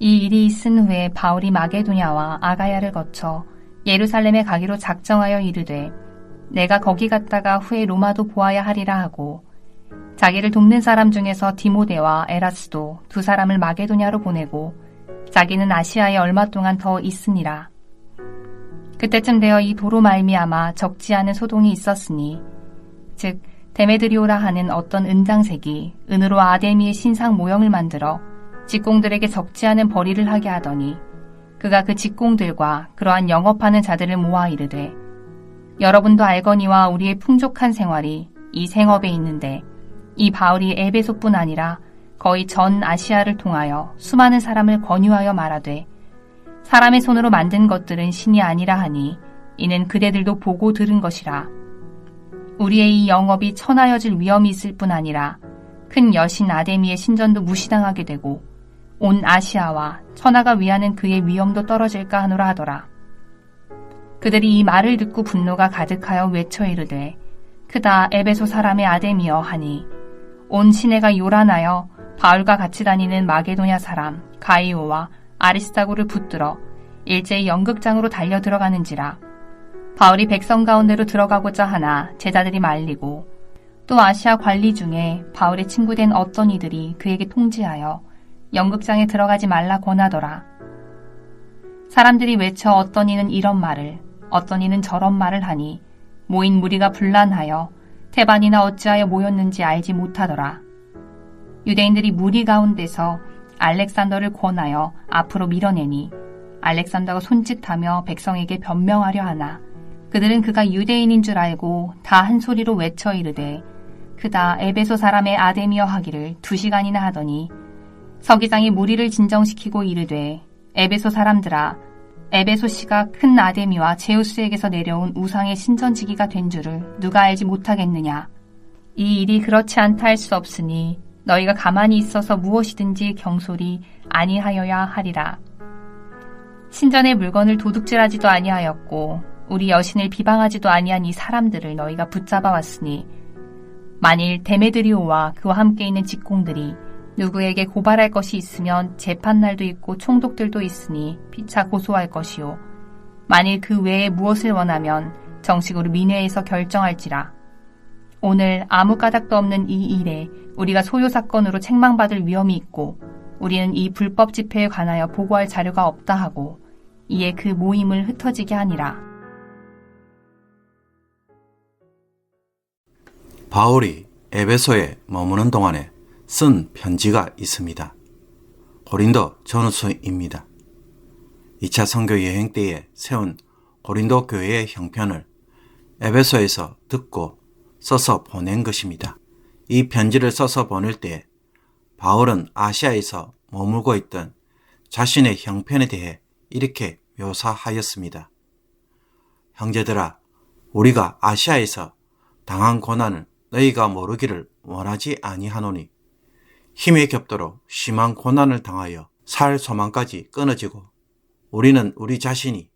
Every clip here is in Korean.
이 일이 있은 후에 바울이 마게도냐와 아가야를 거쳐 예루살렘에 가기로 작정하여 이르되 내가 거기 갔다가 후에 로마도 보아야 하리라 하고 자기를 돕는 사람 중에서 디모데와 에라스도 두 사람을 마게도냐로 보내고 자기는 아시아에 얼마 동안 더 있으니라. 그때쯤 되어 이 도로 말미암아 적지 않은 소동이 있었으니 즉 데메드리오라 하는 어떤 은장색이 은으로 아데미의 신상 모형을 만들어 직공들에게 적지 않은 벌이를 하게 하더니 그가 그 직공들과 그러한 영업하는 자들을 모아 이르되 여러분도 알거니와 우리의 풍족한 생활이 이 생업에 있는데 이 바울이 에베소뿐 아니라 거의 전 아시아를 통하여 수많은 사람을 권유하여 말하되 사람의 손으로 만든 것들은 신이 아니라 하니 이는 그대들도 보고 들은 것이라. 우리의 이 영업이 천하여질 위험이 있을 뿐 아니라 큰 여신 아데미의 신전도 무시당하게 되고 온 아시아와 천하가 위하는 그의 위엄도 떨어질까 하노라 하더라. 그들이 이 말을 듣고 분노가 가득하여 외쳐 이르되 크다 에베소 사람의 아데미여 하니 온 시내가 요란하여 바울과 같이 다니는 마게도냐 사람 가이오와 아리스다고를 붙들어 일제히 연극장으로 달려 들어가는지라. 바울이 백성 가운데로 들어가고자 하나 제자들이 말리고 또 아시아 관리 중에 바울의 친구된 어떤 이들이 그에게 통지하여 연극장에 들어가지 말라 권하더라. 사람들이 외쳐 어떤 이는 이런 말을 어떤 이는 저런 말을 하니 모인 무리가 분란하여 태반이나 어찌하여 모였는지 알지 못하더라. 유대인들이 무리 가운데서 알렉산더를 권하여 앞으로 밀어내니 알렉산더가 손짓하며 백성에게 변명하려 하나 그들은 그가 유대인인 줄 알고 다 한 소리로 외쳐 이르되 그다 에베소 사람의 아데미여 하기를 2시간이나 하더니 서기장이 무리를 진정시키고 이르되 에베소 사람들아 에베소시가 큰 아데미와 제우스에게서 내려온 우상의 신전지기가 된 줄을 누가 알지 못하겠느냐. 이 일이 그렇지 않다 할 수 없으니 너희가 가만히 있어서 무엇이든지 경솔히 아니하여야 하리라. 신전의 물건을 도둑질하지도 아니하였고 우리 여신을 비방하지도 아니한 이 사람들을 너희가 붙잡아 왔으니 만일 데메드리오와 그와 함께 있는 직공들이 누구에게 고발할 것이 있으면 재판날도 있고 총독들도 있으니 피차 고소할 것이요 만일 그 외에 무엇을 원하면 정식으로 민회에서 결정할지라. 오늘 아무 까닭도 없는 이 일에 우리가 소요사건으로 책망받을 위험이 있고 우리는 이 불법 집회에 관하여 보고할 자료가 없다 하고 이에 그 모임을 흩어지게 하니라. 바울이 에베소에 머무는 동안에 쓴 편지가 있습니다. 고린도 전후서입니다. 2차 선교 여행 때에 세운 고린도 교회의 형편을 에베소에서 듣고 써서 보낸 것입니다. 이 편지를 써서 보낼 때 바울은 아시아에서 머물고 있던 자신의 형편에 대해 이렇게 묘사하였습니다. 형제들아, 우리가 아시아에서 당한 고난을 너희가 모르기를 원하지 아니하노니 힘에 겹도록 심한 고난을 당하여 살 소망까지 끊어지고 우리는 우리 자신이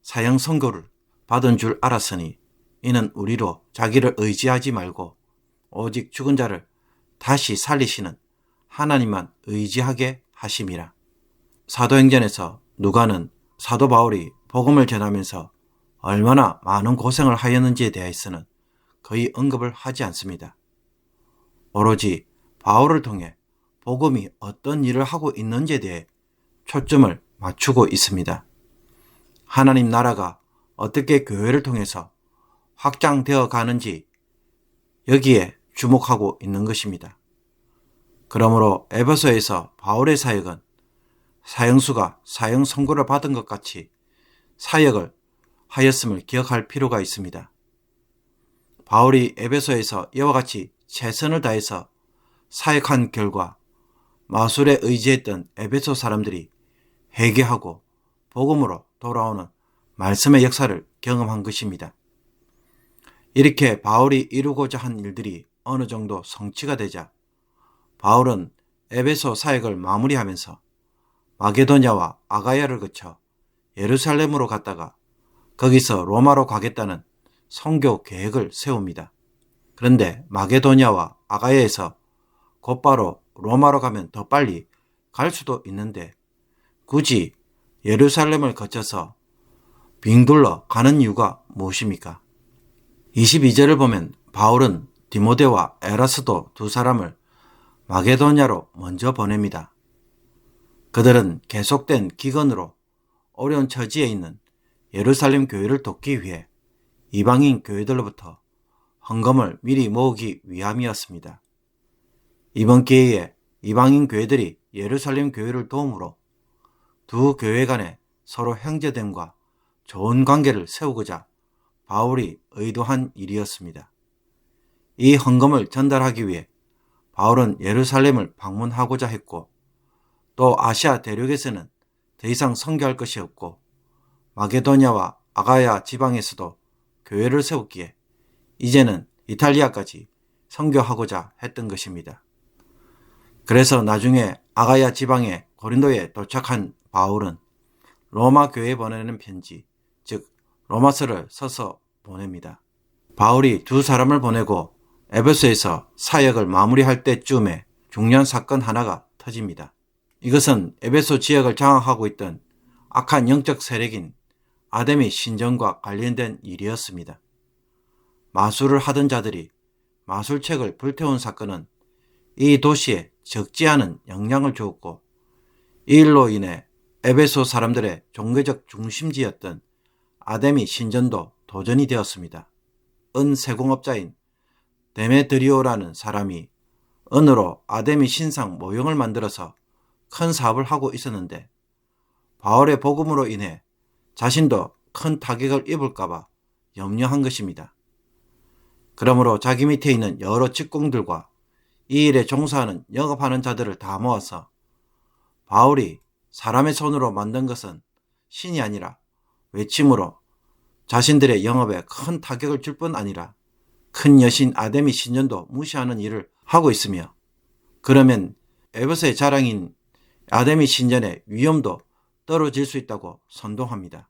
사형 선고를 받은 줄 알았으니 이는 우리로 자기를 의지하지 말고 오직 죽은 자를 다시 살리시는 하나님만 의지하게 하심이라. 사도행전에서 누가는 사도 바울이 복음을 전하면서 얼마나 많은 고생을 하였는지에 대해서는 거의 언급을 하지 않습니다. 오로지 바울을 통해 복음이 어떤 일을 하고 있는지에 대해 초점을 맞추고 있습니다. 하나님 나라가 어떻게 교회를 통해서 확장되어 가는지 여기에 주목하고 있는 것입니다. 그러므로 에베소에서 바울의 사역은 사형수가 사형 선고를 받은 것 같이 사역을 하였음을 기억할 필요가 있습니다. 바울이 에베소에서 이와 같이 최선을 다해서 사역한 결과 마술에 의지했던 에베소 사람들이 회개하고 복음으로 돌아오는 말씀의 역사를 경험한 것입니다. 이렇게 바울이 이루고자 한 일들이 어느 정도 성취가 되자 바울은 에베소 사역을 마무리하면서 마게도냐와 아가야를 거쳐 예루살렘으로 갔다가 거기서 로마로 가겠다는 선교 계획을 세웁니다. 그런데 마게도냐와 아가야에서 곧바로 로마로 가면 더 빨리 갈 수도 있는데 굳이 예루살렘을 거쳐서 빙둘러 가는 이유가 무엇입니까? 22절을 보면 바울은 디모데와 에라스도 두 사람을 마게도냐로 먼저 보냅니다. 그들은 계속된 기근으로 어려운 처지에 있는 예루살렘 교회를 돕기 위해 이방인 교회들로부터 헌금을 미리 모으기 위함이었습니다. 이번 기회에 이방인 교회들이 예루살렘 교회를 도움으로 두 교회 간에 서로 형제됨과 좋은 관계를 세우고자 바울이 의도한 일이었습니다. 이 헌금을 전달하기 위해 바울은 예루살렘을 방문하고자 했고, 또 아시아 대륙에서는 더 이상 선교할 것이 없고 마게도냐와 아가야 지방에서도 교회를 세웠기에 이제는 이탈리아까지 선교하고자 했던 것입니다. 그래서 나중에 아가야 지방의 고린도에 도착한 바울은 로마 교회에 보내는 편지, 즉 로마서를 써서 보냅니다. 바울이 두 사람을 보내고 에베소에서 사역을 마무리할 때쯤에 중요한 사건 하나가 터집니다. 이것은 에베소 지역을 장악하고 있던 악한 영적 세력인 아데미 신전과 관련된 일이었습니다. 마술을 하던 자들이 마술책을 불태운 사건은 이 도시에 적지 않은 영향을 주었고, 이 일로 인해 에베소 사람들의 종교적 중심지였던 아데미 신전도 도전이 되었습니다. 은 세공업자인 데메드리오라는 사람이 은으로 아데미 신상 모형을 만들어서 큰 사업을 하고 있었는데, 바울의 복음으로 인해 자신도 큰 타격을 입을까봐 염려한 것입니다. 그러므로 자기 밑에 있는 여러 직공들과 이 일에 종사하는 영업하는 자들을 다 모아서 바울이 사람의 손으로 만든 것은 신이 아니라 외침으로 자신들의 영업에 큰 타격을 줄 뿐 아니라 큰 여신 아데미 신전도 무시하는 일을 하고 있으며, 그러면 에베소의 자랑인 아데미 신전의 위엄도 떨어질 수 있다고 선동합니다.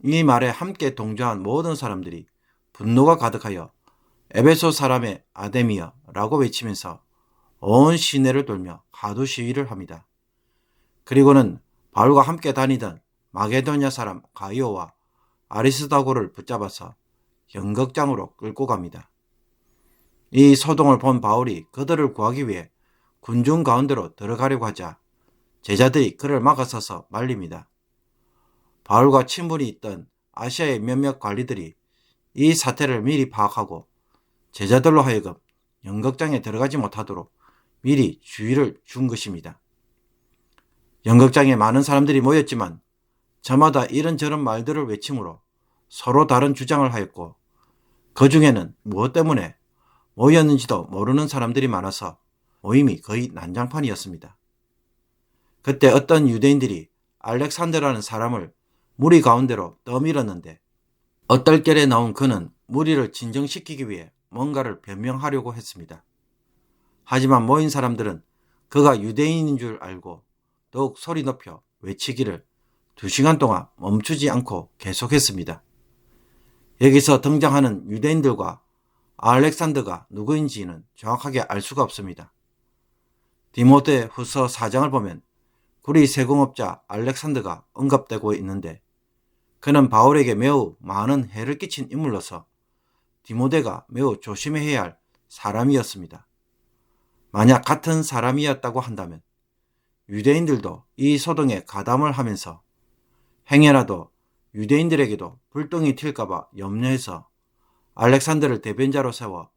이 말에 함께 동조한 모든 사람들이 분노가 가득하여 에베소 사람의 아데미여 라고 외치면서 온 시내를 돌며 가두 시위를 합니다. 그리고는 바울과 함께 다니던 마게도냐 사람 가이오와 아리스다고를 붙잡아서 연극장으로 끌고 갑니다. 이 소동을 본 바울이 그들을 구하기 위해 군중 가운데로 들어가려고 하자 제자들이 그를 막아서서 말립니다. 바울과 친분이 있던 아시아의 몇몇 관리들이 이 사태를 미리 파악하고 제자들로 하여금 연극장에 들어가지 못하도록 미리 주의를 준 것입니다. 연극장에 많은 사람들이 모였지만 저마다 이런저런 말들을 외침으로 서로 다른 주장을 하였고, 그 중에는 무엇 때문에 모였는지도 모르는 사람들이 많아서 모임이 거의 난장판이었습니다. 그때 어떤 유대인들이 알렉산더라는 사람을 무리 가운데로 떠밀었는데, 얼떨결에 나온 그는 무리를 진정시키기 위해 뭔가를 변명하려고 했습니다. 하지만 모인 사람들은 그가 유대인인 줄 알고 더욱 소리 높여 외치기를 2시간 동안 멈추지 않고 계속했습니다. 여기서 등장하는 유대인들과 알렉산더가 누구인지는 정확하게 알 수가 없습니다. 디모데 후서 4장을 보면 구리 세공업자 알렉산더가 언급되고 있는데, 그는 바울에게 매우 많은 해를 끼친 인물로서 디모데가 매우 조심해야 할 사람이었습니다. 만약 같은 사람이었다고 한다면 유대인들도 이 소동에 가담을 하면서 행여라도 유대인들에게도 불똥이 튈까봐 염려해서 알렉산더를 대변자로 세워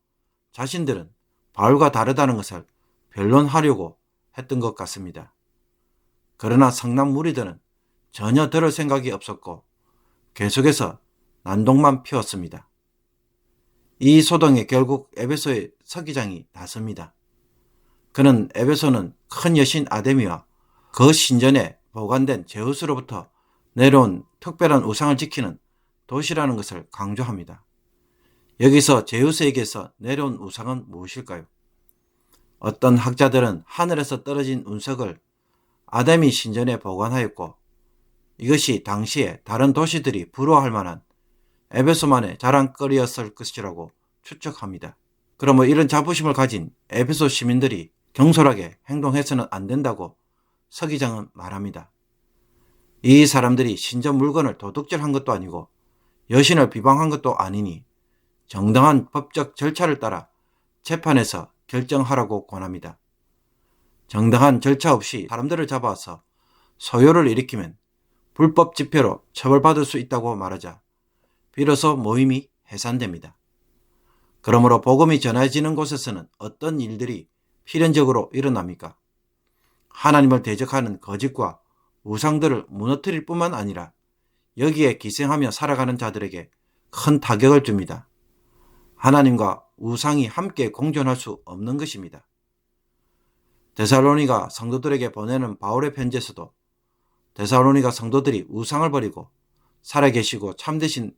자신들은 바울과 다르다는 것을 변론하려고 했던 것 같습니다. 그러나 성남 무리들은 전혀 들을 생각이 없었고 계속해서 난동만 피웠습니다. 이 소동에 결국 에베소의 서기장이 나섭니다. 그는 에베소는 큰 여신 아데미와 그 신전에 보관된 제우스로부터 내려온 특별한 우상을 지키는 도시라는 것을 강조합니다. 여기서 제우스에게서 내려온 우상은 무엇일까요? 어떤 학자들은 하늘에서 떨어진 운석을 아데미 신전에 보관하였고, 이것이 당시에 다른 도시들이 부러워할 만한 에베소만의 자랑거리였을 것이라고 추측합니다. 그러므로 이런 자부심을 가진 에베소 시민들이 경솔하게 행동해서는 안 된다고 서기장은 말합니다. 이 사람들이 신전 물건을 도둑질한 것도 아니고 여신을 비방한 것도 아니니 정당한 법적 절차를 따라 재판에서 결정하라고 권합니다. 정당한 절차 없이 사람들을 잡아서 소요를 일으키면 불법 집회로 처벌받을 수 있다고 말하자 비로소 모임이 해산됩니다. 그러므로 복음이 전해지는 곳에서는 어떤 일들이 필연적으로 일어납니까? 하나님을 대적하는 거짓과 우상들을 무너뜨릴 뿐만 아니라 여기에 기생하며 살아가는 자들에게 큰 타격을 줍니다. 하나님과 우상이 함께 공존할 수 없는 것입니다. 데살로니가 성도들에게 보내는 바울의 편지에서도 데살로니가 성도들이 우상을 버리고 살아계시고 참되신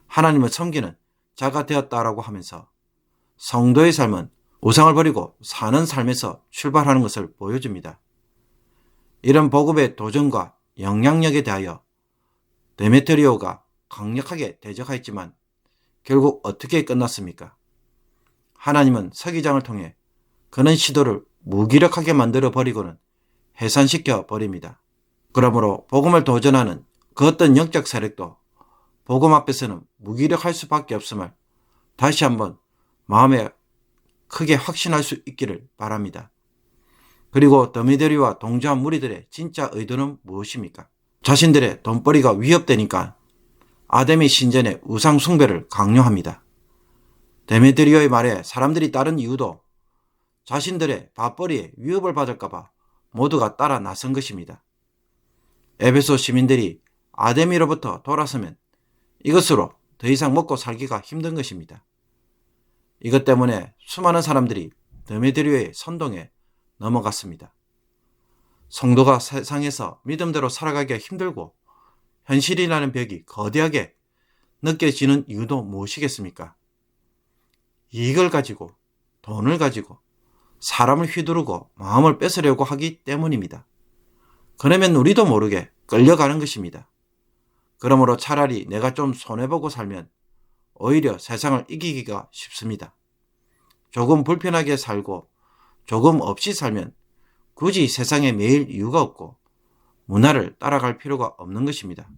하나님을 섬기는 자가 되었다라고 하면서 성도의 삶은 우상을 버리고 사는 삶에서 출발하는 것을 보여줍니다. 이런 복음의 도전과 영향력에 대하여 데메트리오가 강력하게 대적하였지만 결국 어떻게 끝났습니까? 하나님은 서기장을 통해 그는 시도를 무기력하게 만들어 버리고는 해산시켜 버립니다. 그러므로 복음을 도전하는 그 어떤 영적 세력도 복음 앞에서는 무기력할 수밖에 없음을 다시 한번 마음에 크게 확신할 수 있기를 바랍니다. 그리고 데메트리오와 동조한 무리들의 진짜 의도는 무엇입니까? 자신들의 돈벌이가 위협되니까 아데미 신전의 우상 숭배를 강요합니다. 데메트리오의 말에 사람들이 따른 이유도 자신들의 밥벌이에 위협을 받을까봐 모두가 따라 나선 것입니다. 에베소 시민들이 아데미로부터 돌아서면 이것으로 더 이상 먹고 살기가 힘든 것입니다. 이것 때문에 수많은 사람들이 데메트리오의 선동에 넘어갔습니다. 성도가 세상에서 믿음대로 살아가기가 힘들고 현실이라는 벽이 거대하게 느껴지는 이유도 무엇이겠습니까? 이익을 가지고 돈을 가지고 사람을 휘두르고 마음을 뺏으려고 하기 때문입니다. 그러면 우리도 모르게 끌려가는 것입니다. 그러므로 차라리 내가 좀 손해보고 살면 오히려 세상을 이기기가 쉽습니다. 조금 불편하게 살고 조금 없이 살면 굳이 세상에 매일 이유가 없고 문화를 따라갈 필요가 없는 것입니다.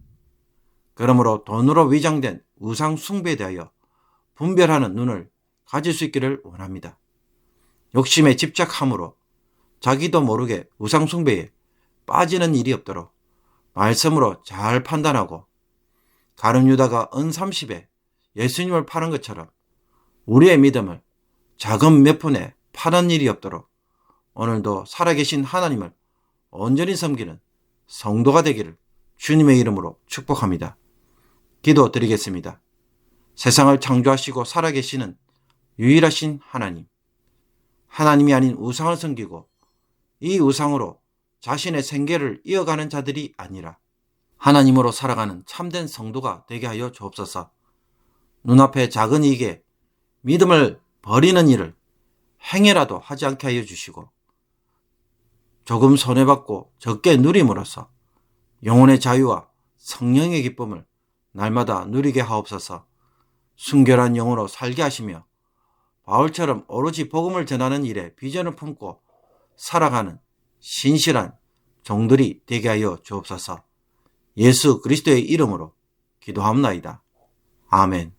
그러므로 돈으로 위장된 우상 숭배에 대하여 분별하는 눈을 가질 수 있기를 원합니다. 욕심에 집착함으로 자기도 모르게 우상 숭배에 빠지는 일이 없도록 말씀으로 잘 판단하고 가룟 유다가 은 30에 예수님을 파는 것처럼 우리의 믿음을 자금 몇 푼에 파는 일이 없도록 오늘도 살아계신 하나님을 온전히 섬기는 성도가 되기를 주님의 이름으로 축복합니다. 기도드리겠습니다. 세상을 창조하시고 살아계시는 유일하신 하나님, 하나님이 아닌 우상을 섬기고 이 우상으로 자신의 생계를 이어가는 자들이 아니라 하나님으로 살아가는 참된 성도가 되게 하여 주옵소서. 눈앞에 작은 이익에 믿음을 버리는 일을 행해라도 하지 않게 하여 주시고 조금 손해받고 적게 누림으로써 영혼의 자유와 성령의 기쁨을 날마다 누리게 하옵소서. 순결한 영으로 살게 하시며 바울처럼 오로지 복음을 전하는 일에 비전을 품고 살아가는 신실한 종들이 되게 하여 주옵소서. 예수 그리스도의 이름으로 기도합나이다. 아멘.